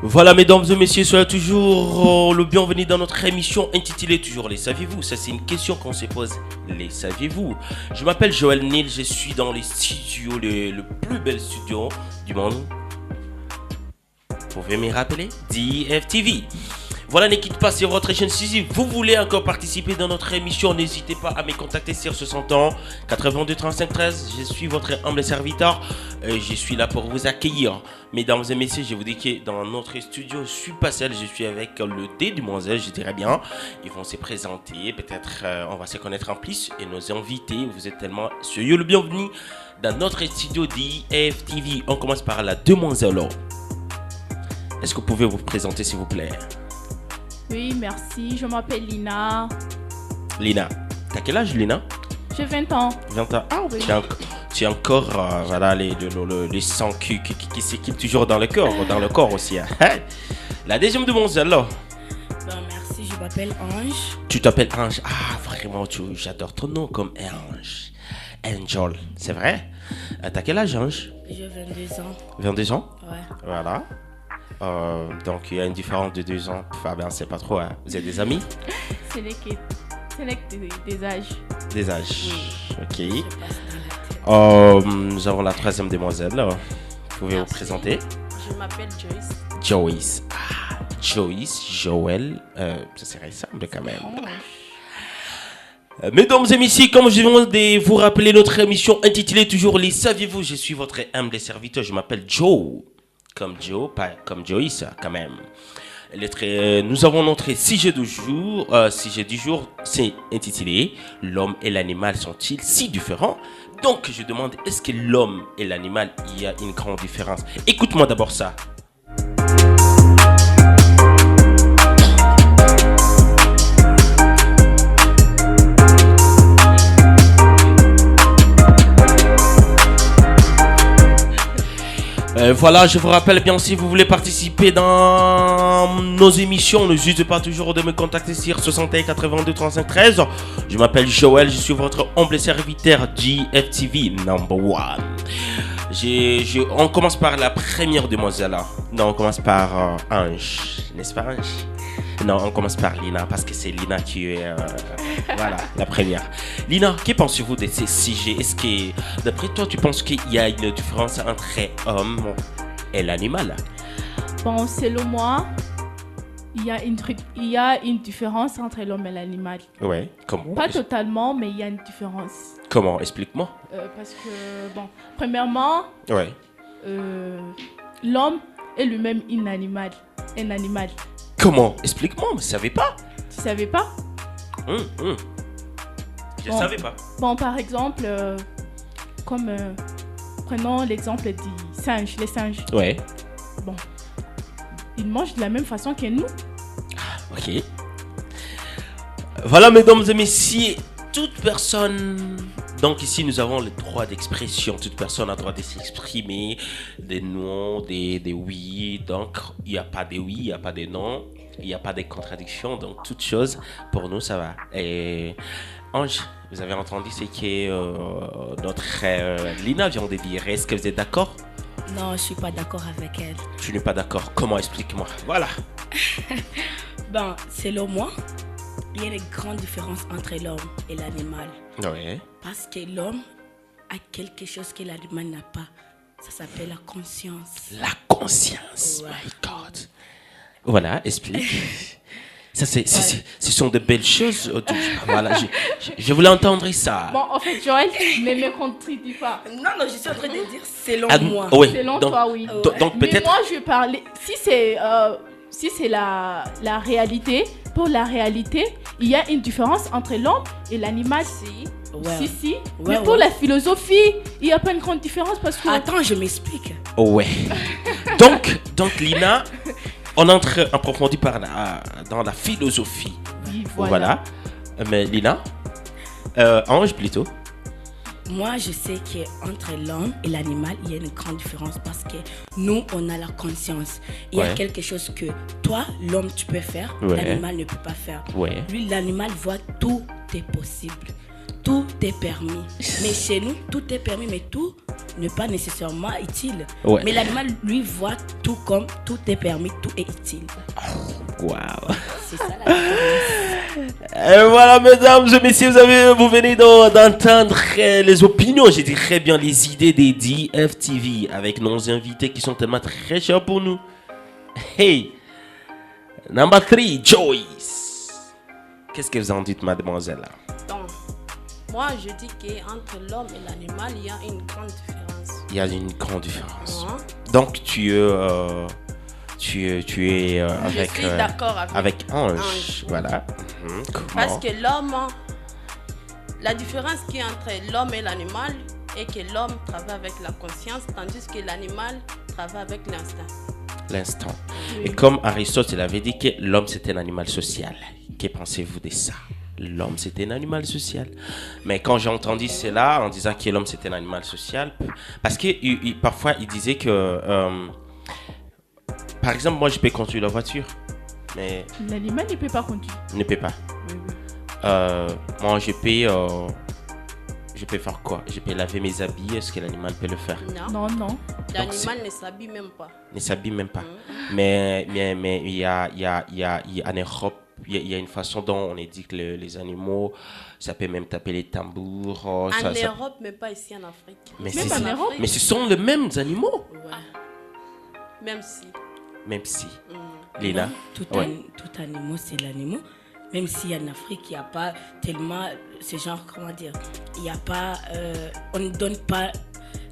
Voilà, mesdames et messieurs, soyez toujours le bienvenu dans notre émission intitulée toujours Les saviez-vous. Ça, c'est une question qu'on se pose. Les saviez-vous? Je m'appelle Joël Neal, je suis dans les studios, le plus bel studio du monde. Vous pouvez me rappeler? DFTV. Voilà, ne quitte pas sur votre chaîne. Si vous voulez encore participer dans notre émission, n'hésitez pas à me contacter sur 60 ans 82 35 13. Je suis votre humble serviteur. Je suis là pour vous accueillir. Mesdames et messieurs, je vous dis que dans notre studio, je suis pas seul. Je suis avec le demoiselles, je dirais bien. Ils vont se présenter. Peut-être on va se connaître en plus. Et nos invités, vous êtes tellement soyez le bienvenu dans notre studio DFTV. On commence par la demoiselle. Est-ce que vous pouvez vous présenter, s'il vous plaît? Oui, merci. Je m'appelle Lina. Lina, t'as quel âge, Lina? J'ai 20 ans. 20 ans. Ah oui. Tu as encore voilà, les sangs qui s'équipent toujours dans le corps aussi. Hein. La deuxième demoiselle, là. Merci, je m'appelle Ange. Tu t'appelles Ange. Ah, vraiment, j'adore ton nom comme Ange. Angel, c'est vrai? T'as quel âge, Ange? J'ai 22 ans. 22 ans? Ouais. Voilà. Donc il y a une différence de 2 ans. Fabien, c'est pas trop. Hein. Vous êtes des amis? C'est des des âges. Des âges. Oui. Ok. Nous avons la troisième demoiselle. Là. Vous pouvez vous présenter? Je m'appelle Joyce. Joyce. Ah, Joyce, Joël. Ça serait simple quand même. Mesdames et messieurs, comme je viens de vous rappeler notre émission intitulée toujours Les saviez-vous? Je suis votre humble serviteur. Je m'appelle Joe. Comme Joe, pas comme Joyce, quand même. Nous avons notre sujet du jour. Sujet du jour, c'est intitulé L'homme et l'animal sont-ils si différents? Donc, je demande, est-ce que l'homme et l'animal, il y a une grande différence? Écoute-moi d'abord ça. Voilà, je vous rappelle bien, si vous voulez participer dans nos émissions, n'hésitez pas toujours de me contacter sur 61 82 35 13. Je m'appelle Joël, je suis votre humble serviteur DFTV number one. On commence par la première demoiselle. Non, on commence par Ange, n'est-ce pas Ange? Non, on commence par Lina, parce que c'est Lina qui est voilà, la première. Lina, que pensez-vous de ces sujets? Est-ce que, d'après toi, tu penses qu'il y a une différence entre l'homme et l'animal? Bon, selon moi, il y a une différence entre l'homme et l'animal. Ouais, comment? Pas totalement, mais il y a une différence. Comment? Explique-moi. Parce que, bon, premièrement, ouais. L'homme est lui-même un animal. Comment? Explique-moi, je ne savais pas. Tu savais pas? Je ne savais pas. Bon, par exemple, comme prenons l'exemple des singes, les singes. Ouais. Bon, ils mangent de la même façon que nous. Ok. Voilà, mesdames et messieurs, toute personne. Donc ici, nous avons le droit d'expression. Toute personne a le droit de s'exprimer, des noms, des oui. Donc, il n'y a pas de oui, il n'y a pas de non, il n'y a pas de contradiction. Donc, toute chose, pour nous, ça va. Et Ange, vous avez entendu ce que notre Lina vient de dire. Est-ce que vous êtes d'accord? Non, je ne suis pas d'accord avec elle. Tu n'es pas d'accord? Comment? Explique-moi. Voilà. Bon, selon moi, il y a une grande différence entre l'homme et l'animal. Oui. Parce que l'homme a quelque chose que l'animal n'a pas. Ça s'appelle la conscience. La conscience. Ouais. My God. Voilà, explique. Ça, ce sont de belles choses. Voilà, je voulais entendre ça. Bon, en fait, Joël, ne me contredis pas. Non, je suis en train de dire selon moi. Oui. Selon toi, oui. Donc peut-être. Mais moi, je vais parler. Si c'est la réalité, pour la réalité, il y a une différence entre l'homme et l'animal. Si. Ouais, mais pour la philosophie, il n'y a pas une grande différence parce que... Attends, je m'explique. Ouais. donc Lina, on entre approfondi dans la philosophie. Oui, Voilà. Mais Lina, Ange plutôt. Moi, je sais qu'entre l'homme et l'animal, il y a une grande différence parce que nous, on a la conscience. Il y a quelque chose que toi, l'homme, tu peux faire, l'animal ne peut pas faire. Ouais. Lui, l'animal voit tout est possible. Tout est permis. Mais chez nous, tout est permis, mais tout n'est pas nécessairement utile. Ouais. Mais l'animal, lui, voit tout comme tout est permis, tout est utile. Waouh. C'est ça la différence. Et voilà, mesdames et messieurs, vous venez d'entendre les opinions, j'ai dit très bien, les idées des DFTV avec nos invités qui sont tellement très chers pour nous. Hey, number 3, Joyce. Qu'est-ce que vous en dites, mademoiselle? Donc, moi, je dis qu'entre l'homme et l'animal, il y a une grande différence. Il y a une grande différence. Mhm. Donc, tu es avec... Je suis d'accord avec Ange. Ange. Voilà. Comment? Parce que l'homme, la différence qu'il y a entre l'homme et l'animal est que l'homme travaille avec la conscience, tandis que l'animal travaille avec l'instinct. L'instant. Et comme Aristote il avait dit que l'homme c'était un animal social. Que pensez-vous de ça? L'homme c'était un animal social. Mais quand j'ai entendu cela en disant que l'homme c'était un animal social, parce que parfois il disait que, par exemple, moi je peux conduire la voiture, mais L'animal ne peut pas conduire. ne peut pas. Oui, oui. Moi je peux faire quoi? Je peux laver mes habits. Est-ce que l'animal peut le faire? Non, Non. l'animal ne s'habille même pas. Ne s'habille même pas. Mais il y a en Europe, il y a une façon dont on est dit que les animaux, ça peut même taper les tambours. En Europe, mais pas ici en Afrique. Mais, Même en Europe. mais ce sont les mêmes animaux. Ouais. Même si. Même si. Léna. Non, tout animal, c'est l'animal. Même si en Afrique, il n'y a pas tellement ce genre, comment dire, il n'y a pas, on ne donne pas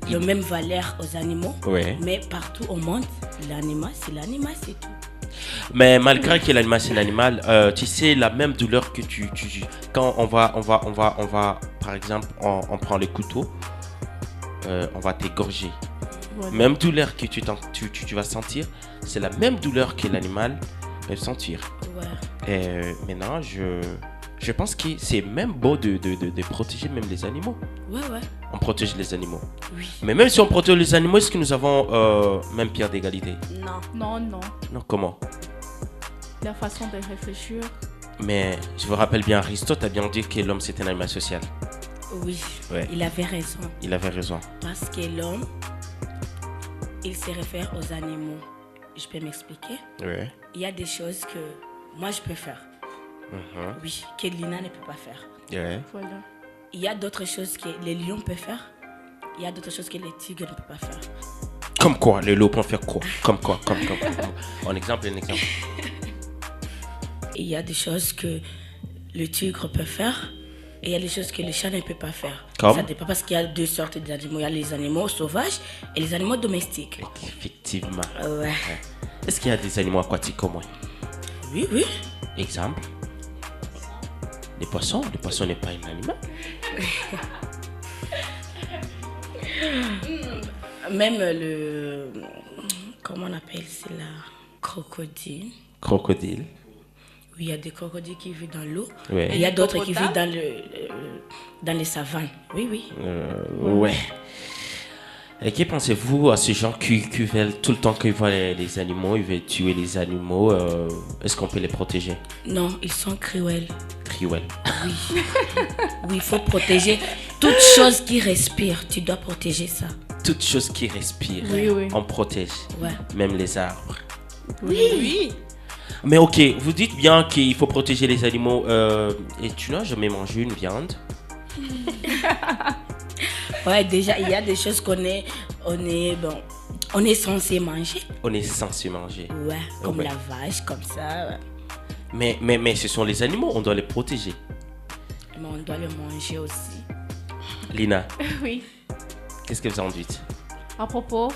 la même valeur aux animaux. Ouais. Mais partout au monde, l'animal, c'est tout. Mais malgré que l'animal c'est un animal, tu sais la même douleur que tu quand on va par exemple on prend le couteau, on va t'égorger. Voilà. Même douleur que tu vas sentir, c'est la même douleur que l'animal peut sentir. Ouais. Maintenant, je pense que c'est même beau de protéger même les animaux. Ouais. On protège les animaux. Oui. Mais même si on protège les animaux, est-ce que nous avons même pied d'égalité? Non. Non. Non, comment? La façon de réfléchir. Mais je vous rappelle bien, Aristote a bien dit que l'homme c'est un animal social. Oui. Ouais. Il avait raison. Il avait raison. Parce que l'homme, il se réfère aux animaux. Je peux m'expliquer? Ouais. Il y a des choses que moi je peux faire. Oui, que Lina ne peut pas faire. Ouais. Voilà. Il y a d'autres choses que les lions peuvent faire. Il y a d'autres choses que les tigres ne peuvent pas faire. Comme quoi? Les loups peuvent faire quoi? Comme quoi? Comme. Un exemple. Il y a des choses que le tigre peut faire. Et il y a des choses que le chat ne peut pas faire. Comme? Ça dépend parce qu'il y a deux sortes d'animaux. Il y a les animaux sauvages et les animaux domestiques. Effectivement. Ouais. Est-ce qu'il y a des animaux aquatiques comme moi? Oui. Exemple? Les poissons. Le poisson n'est pas un animal. Même le... Comment on appelle cela? Crocodile. Crocodile. Oui, il y a des crocodiles qui vivent dans l'eau. Ouais. Et il y a d'autres qui vivent dans les savanes. Oui. Ouais. Et que pensez-vous à ces gens qui veulent tout le temps qu'ils voient les animaux, ils veulent tuer les animaux? Est-ce qu'on peut les protéger? Non, ils sont cruels. Cruel. Oui. Oui, il faut protéger toute chose qui respire. Tu dois protéger ça. Toute chose qui respire, Oui. on protège. Ouais. Même les arbres. Oui. Mais ok, vous dites bien qu'il faut protéger les animaux. Et tu n'as jamais mangé une viande? Ouais, déjà, il y a des choses on est censé manger. On est censé manger. Ouais, comme Ouais. la vache, comme ça. Ouais. Mais ce sont les animaux, on doit les protéger. Mais on doit le manger aussi. Lina, Oui. qu'est-ce que vous en dites À propos,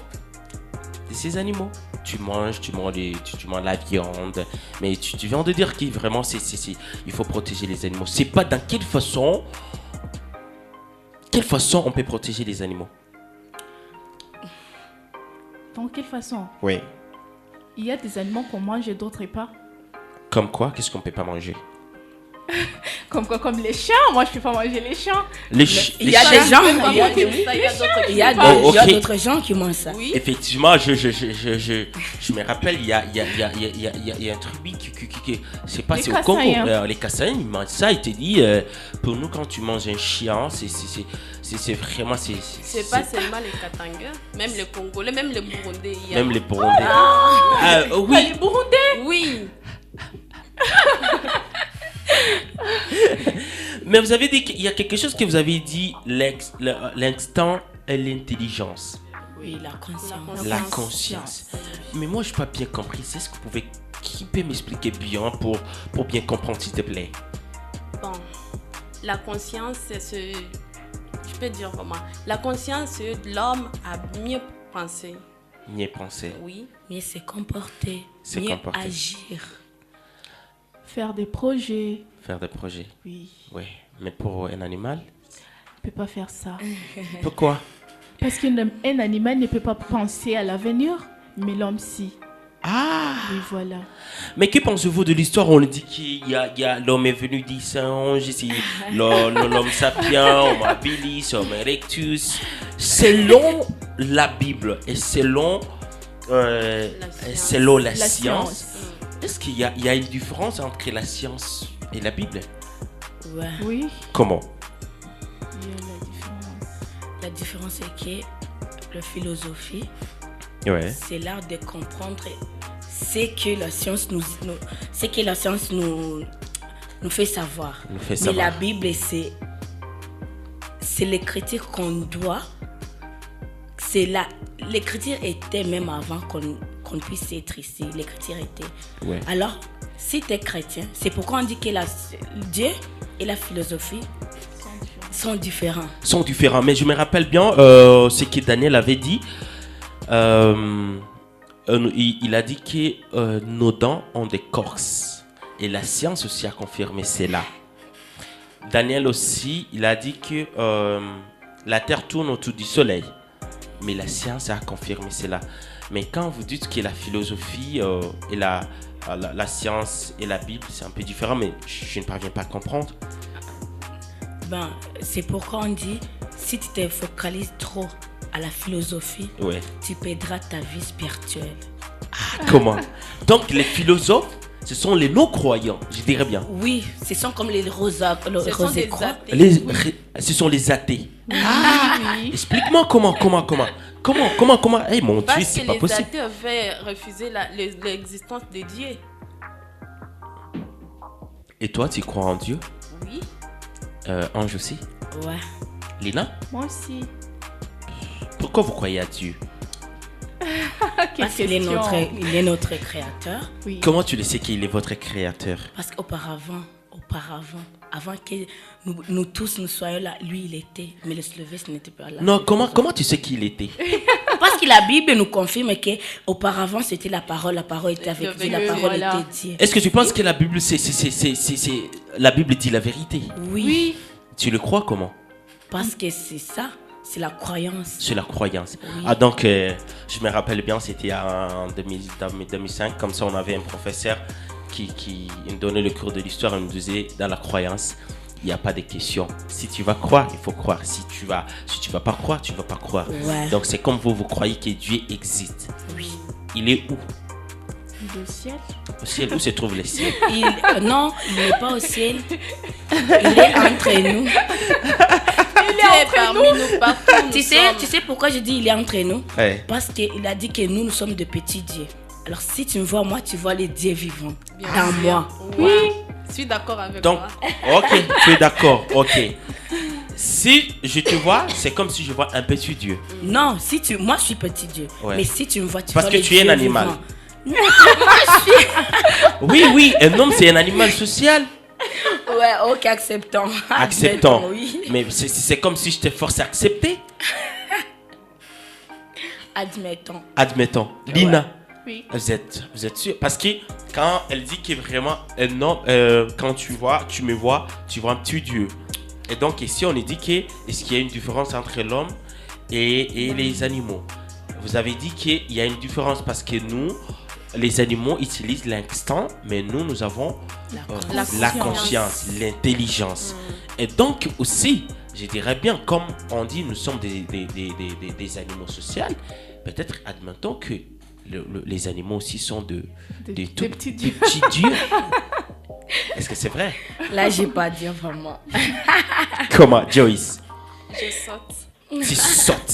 de ces animaux? Tu manges la viande, mais tu viens de dire qu'il vraiment il faut protéger les animaux. C'est pas dans quelle façon on peut protéger les animaux? dans quelle façon? Oui. Il y a des aliments qu'on mange et d'autres pas. Comme quoi? Qu'est-ce qu'on peut pas manger? Comme quoi? Comme les chiens. Moi, je peux pas manger les chiens. Il y a des gens, il y a Il y a d'autres. il y a d'autres gens qui mangent ça. Oui. Effectivement, je me rappelle, il y a un tribu qui c'est pas Les c'est au Congo. Kassaïens. Les Kassaïens, ils mangent ça. Ils te disent, pour nous, quand tu manges un chien, c'est vraiment... C'est pas seulement les Katangais, même les Congolais, même les Burundais. Même les Burundais. Oui. Les Burundais. Oui. Mais vous avez dit qu'il y a quelque chose que vous avez dit, l'instant et l'intelligence. Oui, la conscience. La conscience. Mais moi, je n'ai pas bien compris. C'est ce que vous pouvez... Qui peut m'expliquer bien pour bien comprendre, s'il te plaît? Bon, la conscience, c'est ce... Je peux dire comment? La conscience, c'est l'homme à mieux penser. Mieux penser. Oui. Mieux se comporter. Mieux agir. Faire des projets. Faire des projets. Oui. Oui. Mais pour un animal? Il ne peut pas faire ça. Pourquoi? Parce qu'un animal ne peut pas penser à l'avenir, mais l'homme si. Ah! Oui, voilà. Mais que pensez-vous de l'histoire? On dit qu'il y a l'homme est venu du singe, ici, l'homme sapien, Homo habilis, Homo erectus. Selon la Bible et selon la science, est-ce qu'il y a une différence entre la science et la Bible? Ouais. Oui. Comment? Il y a la différence. La différence est que la philosophie, c'est l'art de comprendre ce que la science nous fait savoir. Mais la Bible, c'est l'écriture qu'on doit. L'écriture était même avant qu'on puisse être ici. L'écriture était. Ouais. Alors, si tu es chrétien, c'est pourquoi on dit que Dieu et la philosophie sont différents. Sont différents. Mais je me rappelle bien ce que Daniel avait dit. Il a dit que nos dents ont des corses. Et la science aussi a confirmé cela. Daniel aussi, il a dit que la Terre tourne autour du Soleil. Mais la science a confirmé cela. Mais quand vous dites que la philosophie et la science et la Bible, c'est un peu différent, mais je ne parviens pas à comprendre. C'est pourquoi on dit, si tu te focalises trop à la philosophie, tu perdras ta vie spirituelle. Ah, comment? Donc les philosophes, ce sont les non-croyants, je dirais bien. Oui, ce sont comme les Rosécroix. Ce sont les athées. Ah, oui. Explique-moi comment? Eh mon Dieu, c'est pas possible. Parce que les athées avaient refusé l'existence de Dieu. Et toi, tu crois en Dieu? Oui. Ange aussi? Ouais. Lina? Moi aussi. Pourquoi vous croyez à Dieu? Parce qu'il est notre créateur. Oui. Comment tu le sais qu'il est votre créateur? Parce qu'auparavant, avant que nous tous nous soyons là, lui il était, mais le Slovène n'était pas là. Non, comment tu sais qu'il était? Parce que la Bible nous confirme que auparavant c'était la parole était avec Dieu, la parole était Dieu. Est-ce que tu penses que la Bible la Bible dit la vérité? Oui. Tu le crois comment? Parce que c'est ça. C'est la croyance. C'est la croyance. Oui. Ah donc, je me rappelle bien, c'était en 2005, comme ça on avait un professeur qui nous donnait le cours de l'histoire, il nous disait, dans la croyance, il n'y a pas de question. Si tu vas croire, il faut croire. Si tu vas pas croire, tu ne vas pas croire. Ouais. Donc c'est comme vous croyez que Dieu existe. Oui. Il est où? Au ciel. Au ciel, où se trouve le ciel? Non, il n'est pas au ciel. Il est entre nous. Il est parmi nous partout. Tu sais pourquoi je dis il est entre nous? Ouais. Parce qu'il a dit que nous sommes de petits dieux. Alors si tu me vois moi, tu vois les dieux vivants dans moi. Oui, je suis d'accord avec donc, toi. Ok, tu es d'accord, ok. Si je te vois, c'est comme si je vois un petit Dieu. Non, moi je suis petit Dieu. Ouais. Mais si tu me vois, tu parce vois que les tu es un animal. Oui, un homme c'est un animal social. Ouais, ok, acceptons. Acceptons. Oui. Mais c'est comme si je te force à accepter. Admettons. Lina, oui. Vous êtes sûre? Parce que quand elle dit que vraiment un homme, quand tu me vois, tu vois un petit Dieu. Et donc ici on dit que est-ce qu'il y a une différence entre l'homme et les animaux? Vous avez dit qu'il y a une différence parce que nous, les animaux utilisent l'instinct, mais nous avons la conscience, l'intelligence. Et donc aussi, je dirais bien, comme on dit, nous sommes des animaux sociaux, peut-être admettons que les animaux aussi sont des petits dieux. Est-ce que c'est vrai? Là, j'ai pas dit vraiment. Comment, Joyce? Je saute. Tu sautes.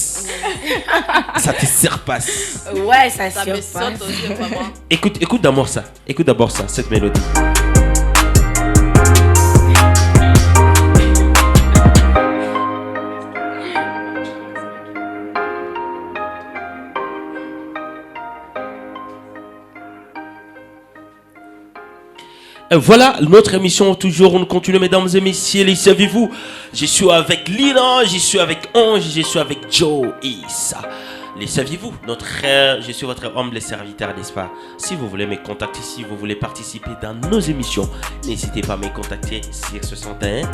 Ça te surpasse. Ouais, ça Ça me surpasse. saute aux yeux, vraiment. Écoute d'abord ça. Écoute d'abord ça, cette mélodie. Voilà notre émission toujours, on continue mesdames et messieurs, les savez-vous, je suis avec Lina, je suis avec Ange, je suis avec Joe et Issa. Les saviez-vous, je suis votre humble serviteur, n'est-ce pas? Si vous voulez me contacter, si vous voulez participer dans nos émissions, n'hésitez pas à me contacter sur 61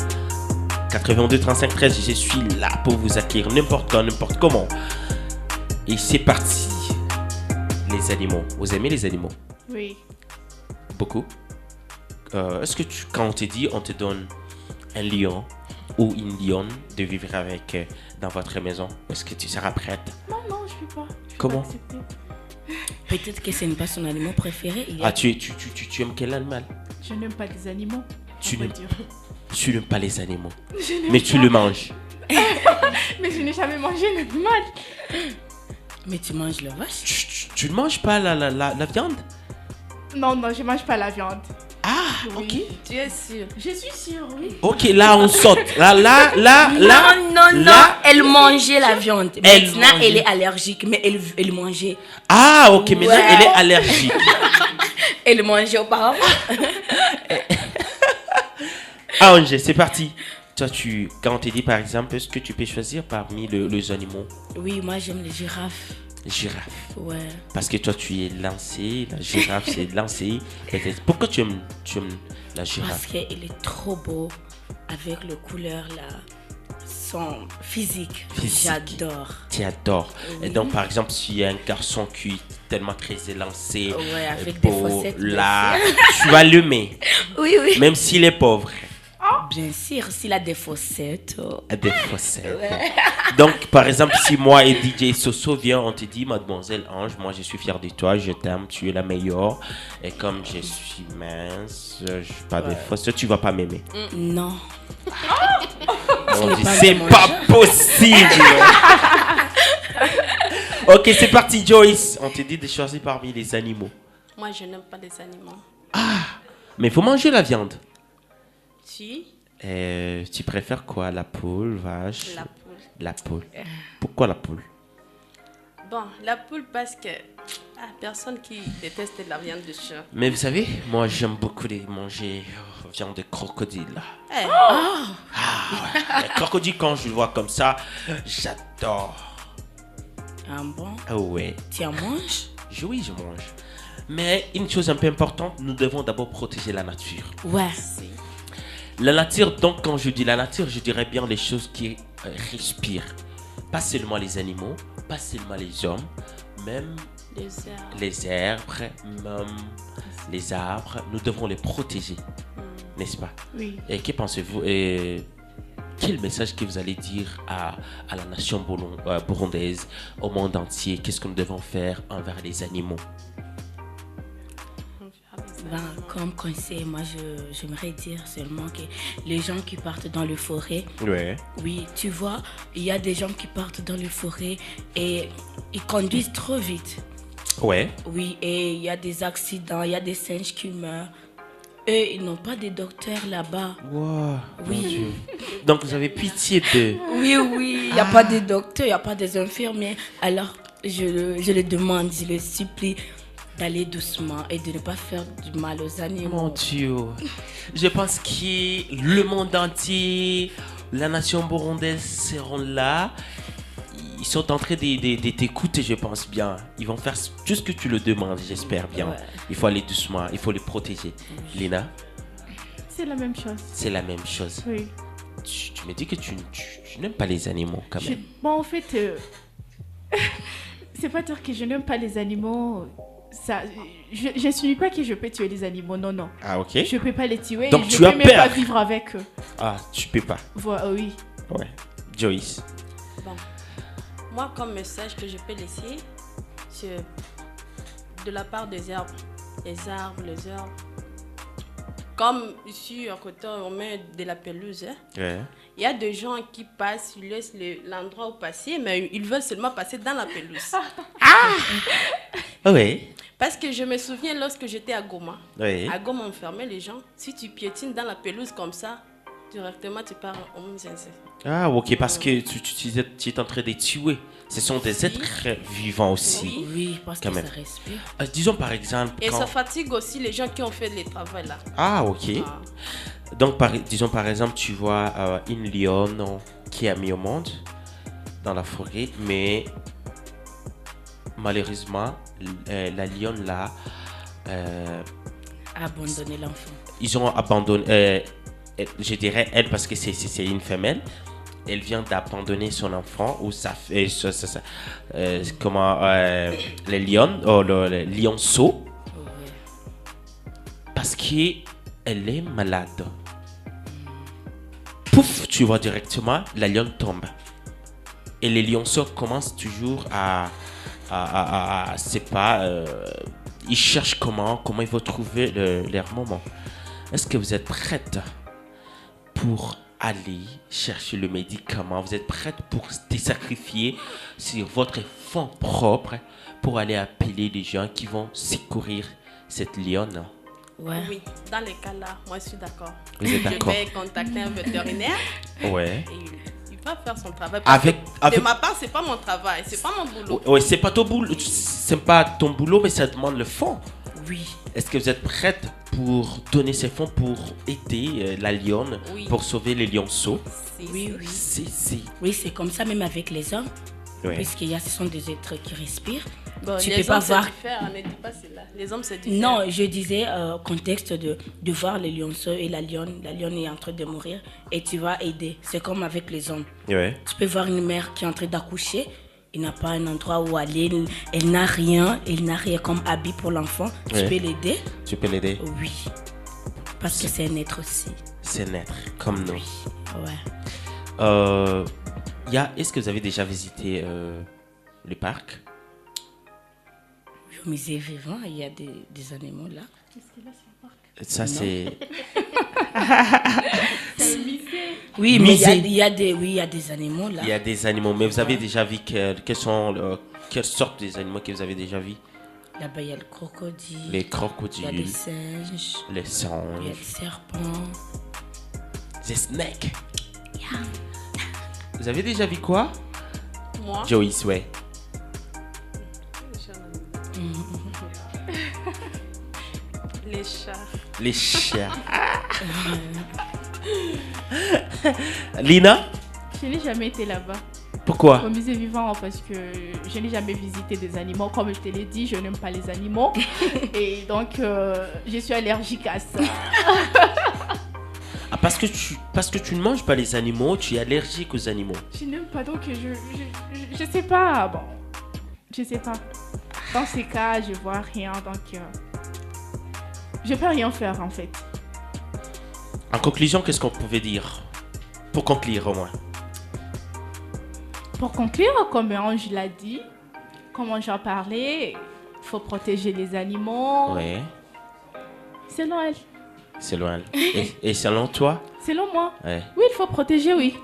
82 35 13, je suis là pour vous accueillir n'importe quand, n'importe comment. Et c'est parti, les animaux, vous aimez les animaux? Oui. Beaucoup. Est-ce que quand on te dit, on te donne un lion ou une lionne de vivre avec dans votre maison, est-ce que tu seras prête? Non, je ne peux pas. Comment? Peut-être que ce n'est pas son animal préféré. Ah, tu aimes quel animal? Je n'aime pas les animaux. Tu n'aimes pas les animaux. Je Mais tu le manges. Mais je n'ai jamais mangé un animal. Mais tu manges le vache? Tu ne manges pas la viande? Non, je ne mange pas la viande. Ah, Oui. ok. Tu es sûr? Je suis sûre, oui. Ok, là on saute. Là. Non, elle mangeait la viande. Elle Maintenant, mangeait. elle est allergique, mais elle mangeait. Ah, ok, maintenant Ouais. elle est allergique. Elle mangeait auparavant. Ange, c'est parti. Toi, quand on te dit par exemple, est-ce que tu peux choisir parmi les animaux? Oui, moi j'aime les girafes. Girafe. Ouais. Parce que toi, tu es lancé, la girafe, c'est lancé. Peut-être. Pourquoi tu aimes la Parce girafe? qu'il est trop beau avec le couleur là. Son physique. Physique. J'adore. Tu adores. Et Oui. donc, par exemple, s'il y a un garçon qui est tellement très élancé, Ouais, avec beau, des fossettes, bien là, tu vas l'aimer. Oui, oui. Même s'il est pauvre. Bien sûr, s'il a des fossettes. Des fossettes. Donc, par exemple, si moi et DJ Soso vient, on te dit, mademoiselle Ange, moi je suis fier de toi, je t'aime, tu es la meilleure. Et comme je suis mince, je n'ai pas de fossettes, tu vas pas m'aimer. Non. On dit, pas c'est mon pas genre. possible. Ok, c'est parti, Joyce. On te dit de choisir parmi les animaux. Moi, je n'aime pas les animaux. Mais il faut manger la viande. Tu? Tu préfères quoi? La poule, vache? La poule. La poule. Pourquoi la poule? Bon, la poule parce que personne qui déteste la viande de chat. Mais vous savez, moi j'aime beaucoup manger viande de crocodile. Eh, Le crocodile, quand je le vois comme ça, j'adore. Ah bon? Ah ouais. Tu en manges? Oui, je mange. Mais une chose un peu importante, nous devons d'abord protéger la nature. Ouais. La nature, donc quand je dis la nature, je dirais bien les choses qui respirent. Pas seulement les animaux, pas seulement les hommes, même les herbes. les herbes, même les arbres. Nous devons les protéger, n'est-ce pas? Oui. Et que pensez-vous quel message que vous allez dire à la nation burundaise, au monde entier? Qu'est-ce que nous devons faire envers les animaux? Ben, comme conseil, moi j'aimerais dire seulement que les gens qui partent dans les forêts, Ouais. oui, tu vois, il y a des gens qui partent dans les forêts et ils conduisent trop vite. Ouais. Oui, et il y a des accidents, il y a des singes qui meurent. Eux, ils n'ont pas de docteur là-bas. Wow. Oui. Mon Dieu. Donc vous avez pitié de... Oui, il n'y a pas de docteur, il n'y a pas des infirmiers. Alors, je les demande, je les supplie d'aller doucement et de ne pas faire du mal aux animaux. Mon Dieu. Je pense que le monde entier, la nation burundaise seront là. Ils sont en train de t'écouter, je pense bien. Ils vont faire tout ce que tu le demandes, j'espère bien. Ouais. Il faut aller doucement, il faut les protéger. Lina, C'est la même chose. c'est la même chose. Oui. Tu me dis que tu n'aimes pas les animaux quand même. Bon, en fait, c'est pas dire que je n'aime pas les animaux. Ça, je n'insinue pas que je peux tuer les animaux. Non. Ah, ok. Je peux pas les tuer. Donc et tu je as peux même peur. pas vivre avec eux. Ah, tu peux pas. Voilà, oui. Ouais. Joyce. Bon. Moi, comme message que je peux laisser, c'est de la part des arbres. Les arbres. Comme ici, à côté, on met de la pelouse. Ouais. Il y a des gens qui passent, ils laissent l'endroit où passer, mais ils veulent seulement passer dans la pelouse. Oui. Parce que je me souviens lorsque j'étais à Goma. Oui. À Goma, on fermait les gens. Si tu piétines dans la pelouse comme ça, directement tu pars au monde. Ah, ok, parce que tu es en train de les tuer. Ce sont des êtres vivants aussi. Oui, parce quand que même. ça respire. Disons par exemple. Et ça fatigue aussi les gens qui ont fait le travail là. Ah, ok. Donc, disons par exemple, tu vois une lionne qui est mise au monde dans la forêt, mais malheureusement, la lionne là. Abandonner l'enfant. Ils ont abandonné. Je dirais elle parce que c'est une femelle. Elle vient d'abandonner son enfant ou les lions, le lionceau, parce qu'elle est malade. Pouf, tu vois directement, la lionne tombe. Et les lionceaux commencent toujours c'est pas, ils cherchent comment ils vont trouver leur moment. Est-ce que vous êtes prête pour aller chercher le médicament? Vous êtes prête pour te sacrifier sur votre fonds propre pour aller appeler les gens qui vont secourir cette lionne? Ouais. Oui, dans les cas là, moi je suis d'accord. Vous êtes d'accord? Je vais contacter un vétérinaire. Ouais. Et il va faire son travail. Avec... De ma part, c'est pas mon travail, c'est pas mon boulot. Oui, c'est pas ton boulot, mais ça demande le fonds. Oui. Est-ce que vous êtes prête pour donner ces fonds pour aider la lionne, pour sauver les lionceaux? Oui. Oui, c'est comme ça même avec les hommes. Ouais. Puisqu'il ce sont des êtres qui respirent. Bon, tu les peux pas hommes, voir. ne dis pas cela. Les hommes, c'est différent. Non, je disais contexte de voir les lionceaux et la lionne est en train de mourir et tu vas aider. C'est comme avec les hommes. Ouais. Tu peux voir une mère qui est en train d'accoucher. Il n'a pas un endroit où aller, elle n'a rien comme habit pour l'enfant. Ouais. Tu peux l'aider? Tu peux l'aider? Oui. Parce que c'est un être aussi. C'est un être comme nous. Oui. Ouais. Est-ce que vous avez déjà visité le parc? Au musée vivant, il y a des animaux là. Qu'est-ce qu'il y a sur le parc? Ça, c'est... C'est un musée. Oui, mais il y a des animaux là. Il y a des animaux, mais vous avez déjà vu quelles sortes des animaux que vous avez déjà vus? Là-bas, il y a le crocodile. Les crocodiles. Il y a des singes. Les singes. Il y a des serpents. Des snakes. Yeah. Vous avez déjà vu quoi? Moi? Joyce, ouais. Les chats. Les chats. Lina? Je n'ai jamais été là-bas. Pourquoi? Au musée vivant, parce que je n'ai jamais visité des animaux. Comme je te l'ai dit, je n'aime pas les animaux. Et donc, je suis allergique à ça. Ah, parce que tu ne manges pas les animaux, tu es allergique aux animaux. Je n'aime pas, donc je sais pas. Bon, je sais pas. Dans ces cas, je vois rien, donc je peux rien faire en fait. En conclusion, qu'est-ce qu'on pouvait dire? Pour conclure au moins. Pour conclure, comme Ange l'a dit, comme j'en parlais, il faut protéger les animaux. Ouais. Selon elle. Selon elle. Et selon toi? Selon moi. Ouais. Oui, il faut protéger, oui.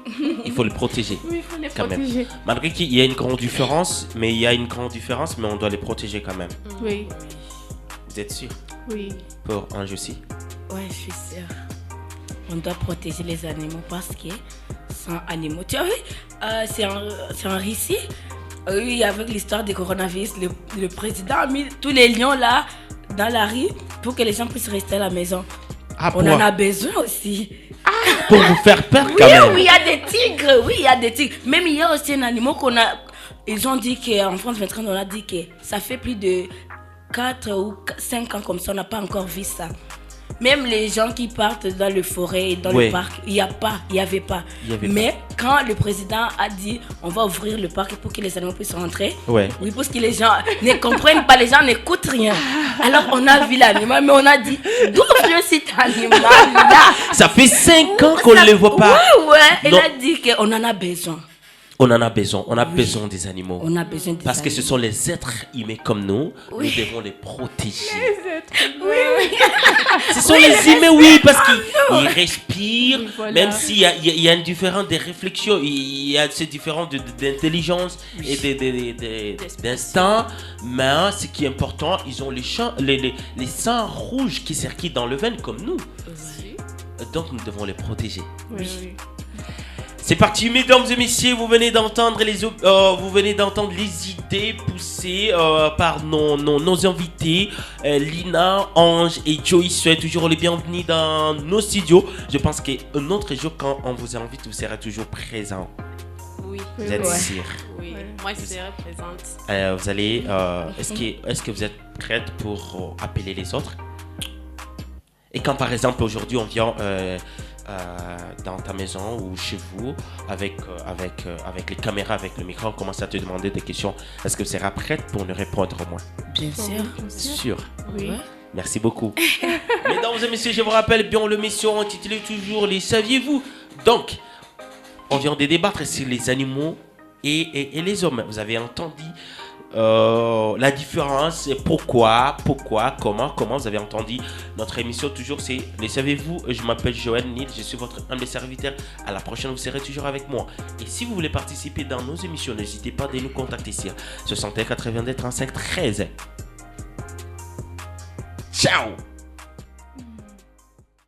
Il faut le protéger. Oui, il faut les quand protéger. Même. Malgré qu'il y a une grande différence, mais on doit les protéger quand même. Oui. Vous êtes sûr? Oui. Pour Ange aussi? Ouais, je suis sûre. On doit protéger les animaux parce que sans animaux... Tu as vu, c'est un récit. Oui, avec l'histoire du coronavirus, le président a mis tous les lions là dans la rue pour que les gens puissent rester à la maison. Ah, on en a besoin aussi. Pour vous faire peur quand même. Oui, il y a des tigres. Oui, il y a des tigres. Même il y a aussi un animal qu'on a... Ils ont dit qu'en France 23, on a dit que ça fait plus de 4 ou 5 ans comme ça, on n'a pas encore vu ça. Même les gens qui partent dans le forêt et dans le parc, il n'y avait pas. Mais quand le président a dit on va ouvrir le parc pour que les animaux puissent rentrer, oui, parce que les gens ne comprennent pas, les gens n'écoutent rien. Alors on a vu l'animal, mais on a dit d'où vient cet animal-là? Ça fait 5 ans qu'on ne le voit pas. Ouais, il a dit qu'on en a besoin. On en a besoin. On a besoin des animaux. On a besoin des Parce que ce sont les êtres humains comme nous. Oui. Nous devons les protéger. Les êtres humains. Oui. Ce sont les humains, oui, parce qu'ils respirent. Oui, voilà. Même s'il y a une différence de réflexion, il y a ces différences d'intelligence et d'instinct. Mais ce qui est important, ils ont les sangs rouges qui circulent dans le veine comme nous. Donc nous devons les protéger. Oui. C'est parti, mesdames et messieurs, vous venez d'entendre les idées poussées par nos invités, Lina, Ange et Joyce. Soyez toujours les bienvenus dans nos studios. Je pense qu'un autre jour, quand on vous invite, vous serez toujours présent. Oui. Vous êtes sûr? Oui, moi je serai présente. Vous allez, est-ce que vous êtes prête pour appeler les autres? Et quand par exemple aujourd'hui on vient dans ta maison ou chez vous avec les caméras, avec le micro, on commence à te demander des questions, est-ce que tu seras prête pour nous répondre au moins? Bien sûr. Sûr. Oui. Merci beaucoup. Mesdames et messieurs, je vous rappelle bien l'émission intitulée toujours Les saviez-vous? Donc, on vient de débattre sur les animaux et les hommes. Vous avez entendu la différence, pourquoi, comment vous avez entendu notre émission toujours c'est Les savez-vous? Je m'appelle Joël Nil, je suis votre humble serviteur. À la prochaine, vous serez toujours avec moi. Et si vous voulez participer dans nos émissions, n'hésitez pas de nous contacter sur 61 82 35 13. Ciao.